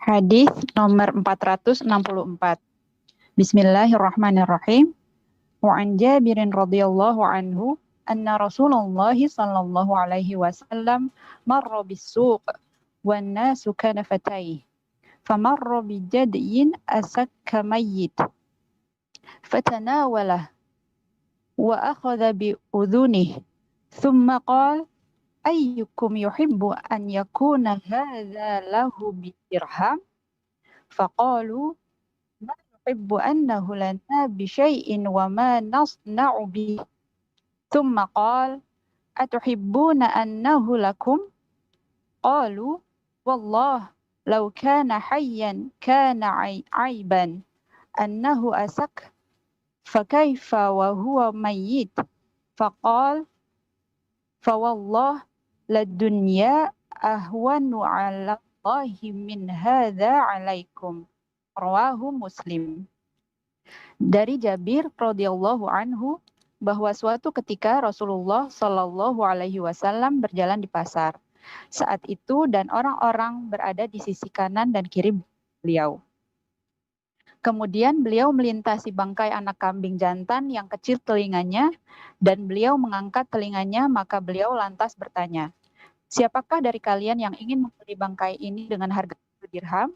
Hadis nomor 464. Bismillahirrahmanirrahim. Wa an Jabirin radhiyallahu anhu anna Rasulullah sallallahu alaihi wasallam marra bis-suq wan nasu kanafatayhi. Famarra bi jadyin asakka mayyit. Fatanawalah wa akhadha bi udhunihi. Thumma qala ayyukum yuhibbu an yakuna hadha lahu bidirham? Faqalu ma nuhibbu annahu lana bisyai'in wa ma nasna'u bih. Thumma qala atuhibbuna annahu lakum? Qalu wallah law kana hayyan kana aiban annahu asak fakaifa wa huwa mayyit. Faqala fawallah ladunya ahwanu ala Allahi min hadha alaikum. Rawahu Muslim. Dari Jabir radhiyallahu anhu bahwa suatu ketika Rasulullah Shallallahu alaihi wasallam berjalan di pasar. Saat itu dan orang-orang berada di sisi kanan dan kiri beliau. Kemudian beliau melintasi bangkai anak kambing jantan yang kecil telinganya dan beliau mengangkat telinganya, maka beliau lantas bertanya, "Siapakah dari kalian yang ingin membeli bangkai ini dengan harga 1 dirham?"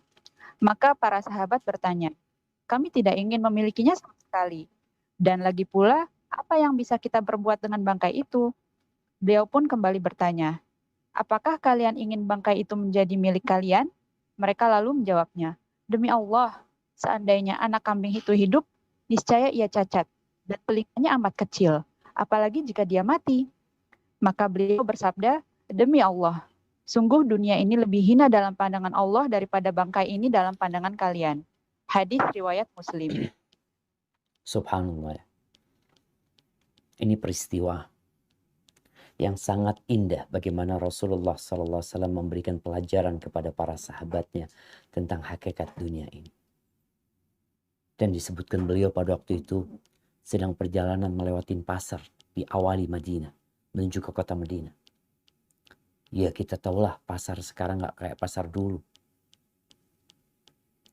Maka para sahabat bertanya, "Kami tidak ingin memilikinya sama sekali. Dan lagi pula, apa yang bisa kita berbuat dengan bangkai itu?" Beliau pun kembali bertanya, "Apakah kalian ingin bangkai itu menjadi milik kalian?" Mereka lalu menjawabnya, "Demi Allah, seandainya anak kambing itu hidup, niscaya ia cacat dan telinganya amat kecil, apalagi jika dia mati." Maka beliau bersabda, "Demi Allah, sungguh dunia ini lebih hina dalam pandangan Allah daripada bangkai ini dalam pandangan kalian." Hadis riwayat Muslim. Subhanallah. Ini peristiwa yang sangat indah bagaimana Rasulullah SAW memberikan pelajaran kepada para sahabatnya tentang hakikat dunia ini. Dan disebutkan beliau pada waktu itu sedang perjalanan melewati pasar di awali Madinah menuju ke kota Madinah. Ya kita tahulah pasar sekarang nggak kayak pasar dulu.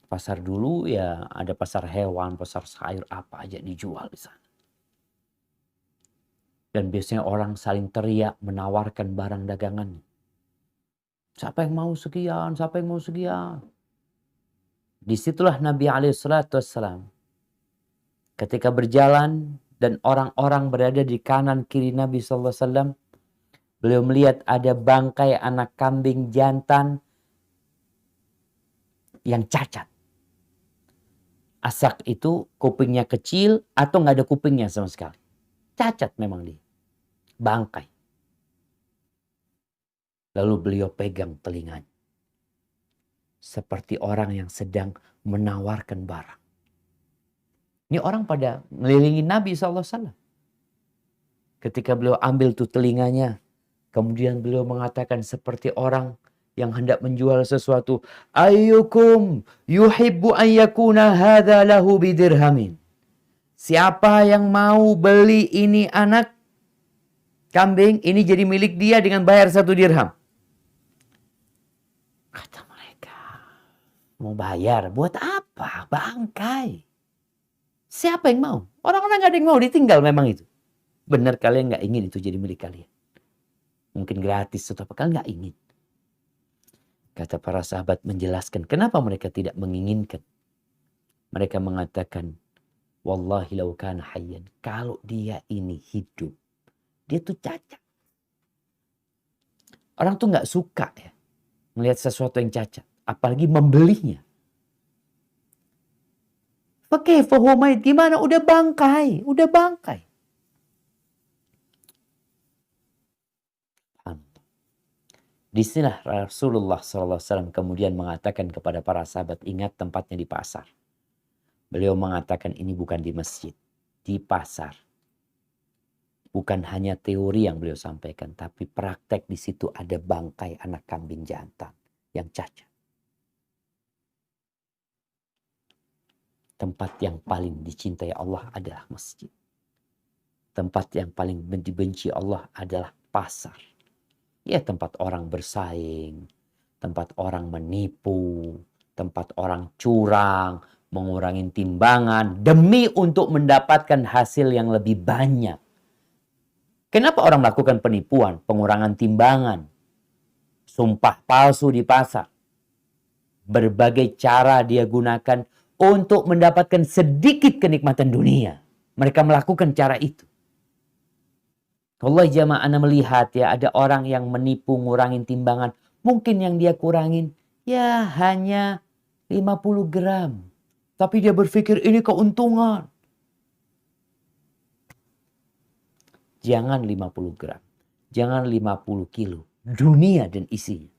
Pasar dulu ya ada pasar hewan, pasar sayur, apa aja dijual di sana. Dan biasanya orang saling teriak menawarkan barang dagangannya. Siapa yang mau sekian, siapa yang mau sekian. Disitulah Nabi SAW ketika berjalan dan orang-orang berada di kanan kiri Nabi SAW. Beliau melihat ada bangkai anak kambing jantan yang cacat. Asak itu kupingnya kecil atau nggak ada kupingnya sama sekali. Cacat memang dia. Bangkai. Lalu beliau pegang telinganya. Seperti orang yang sedang menawarkan barang. Ini orang pada ngelilingi Nabi SAW. Ketika beliau ambil tuh telinganya. Kemudian beliau mengatakan seperti orang yang hendak menjual sesuatu. Ayyukum yuhibbu an yakuna hadha lahu bidirhamin. Siapa yang mau beli ini anak kambing, ini jadi milik dia dengan bayar 1 dirham. Kata mereka, mau bayar buat apa? Bangkai. Siapa yang mau? Orang-orang gak ada yang mau, ditinggal memang itu. Benar kalian gak ingin itu jadi milik kalian. Mungkin gratis atau apa, kalian gak ingin. Kata para sahabat menjelaskan kenapa mereka tidak menginginkan. Mereka mengatakan, wallahi law kana hayyan. Kalau dia ini hidup, dia tuh cacat. Orang tuh gak suka ya melihat sesuatu yang cacat. Apalagi membelinya. Pakai fahumait gimana? Udah bangkai. Udah bangkai. Disinilah Rasulullah SAW kemudian mengatakan kepada para sahabat, ingat tempatnya di pasar. Beliau mengatakan ini bukan di masjid, di pasar. Bukan hanya teori yang beliau sampaikan, tapi praktek di situ ada bangkai anak kambing jantan yang cacat. Tempat yang paling dicintai Allah adalah masjid. Tempat yang paling dibenci Allah adalah pasar. Ya tempat orang bersaing, tempat orang menipu, tempat orang curang, mengurangi timbangan demi untuk mendapatkan hasil yang lebih banyak. Kenapa orang melakukan penipuan, pengurangan timbangan, sumpah palsu di pasar? Berbagai cara dia gunakan untuk mendapatkan sedikit kenikmatan dunia. Mereka melakukan cara itu. Allah jamaah, Anda melihat ya, ada orang yang menipu ngurangin timbangan. Mungkin yang dia kurangin ya hanya 50 gram. Tapi dia berpikir ini keuntungan. Jangan 50 gram. Jangan 50 kilo. Dunia dan isinya.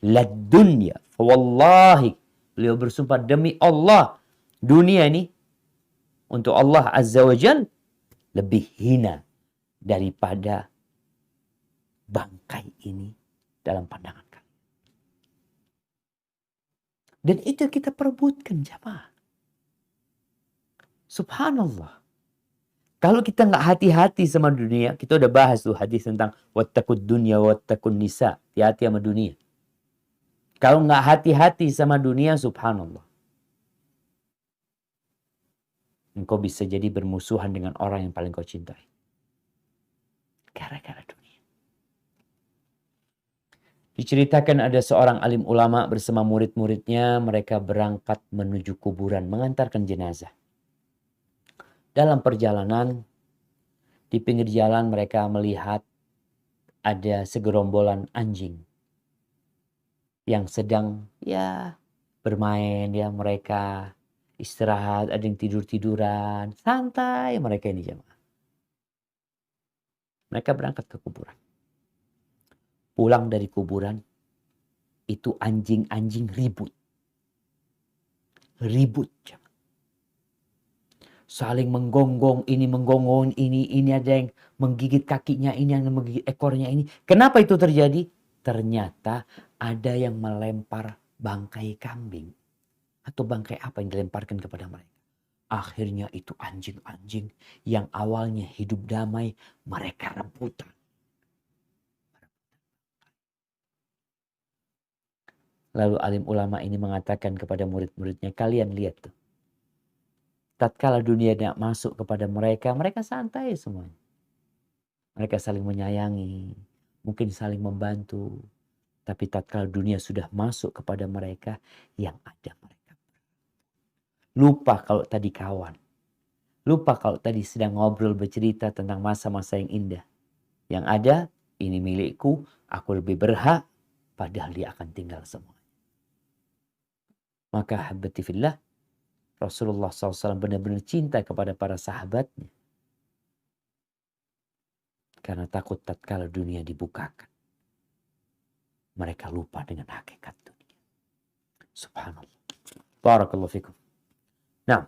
La dunya. Wallahi. Beliau bersumpah demi Allah. Dunia ini untuk Allah Azza wa Jal lebih hina daripada bangkai ini dalam pandangan kami. Dan itu kita perebutkan jamaah. Subhanallah. Kalau kita nggak hati-hati sama dunia, kita udah bahas tuh hadis tentang wattaqud dunya wattaqun nisa, hati-hati sama dunia. Kalau nggak hati-hati sama dunia, subhanallah, engkau bisa jadi bermusuhan dengan orang yang paling kau cintai. Gara-gara dunia. Diceritakan ada seorang alim ulama bersama murid-muridnya, mereka berangkat menuju kuburan, mengantarkan jenazah. Dalam perjalanan, di pinggir jalan mereka melihat ada segerombolan anjing yang sedang ya bermain, ya mereka istirahat, ada yang tidur-tiduran, santai mereka ini jemaah. Mereka berangkat ke kuburan. Pulang dari kuburan, itu anjing-anjing ribut. Ribut jemaah. Saling menggonggong ini ada yang menggigit kakinya, ini yang menggigit ekornya ini. Kenapa itu terjadi? Ternyata ada yang melempar bangkai kambing atau bangkai apa yang dilemparkan kepada mereka. Akhirnya itu anjing-anjing yang awalnya hidup damai, mereka rebutan. Lalu alim ulama ini mengatakan kepada murid-muridnya, kalian lihat tuh. Tatkala dunia tidak masuk kepada mereka, mereka santai semuanya. Mereka saling menyayangi, mungkin saling membantu. Tapi tatkala dunia sudah masuk kepada mereka, yang ada mereka lupa kalau tadi kawan. Lupa kalau tadi sedang ngobrol bercerita tentang masa-masa yang indah. Yang ada, ini milikku, aku lebih berhak, padahal dia akan tinggal semua. Maka habati fillah, Rasulullah SAW benar-benar cinta kepada para sahabatnya. Karena takut tatkala dunia dibukakan, mereka lupa dengan hakikat dunia. Subhanallah. Barakallahu fikum. Nah,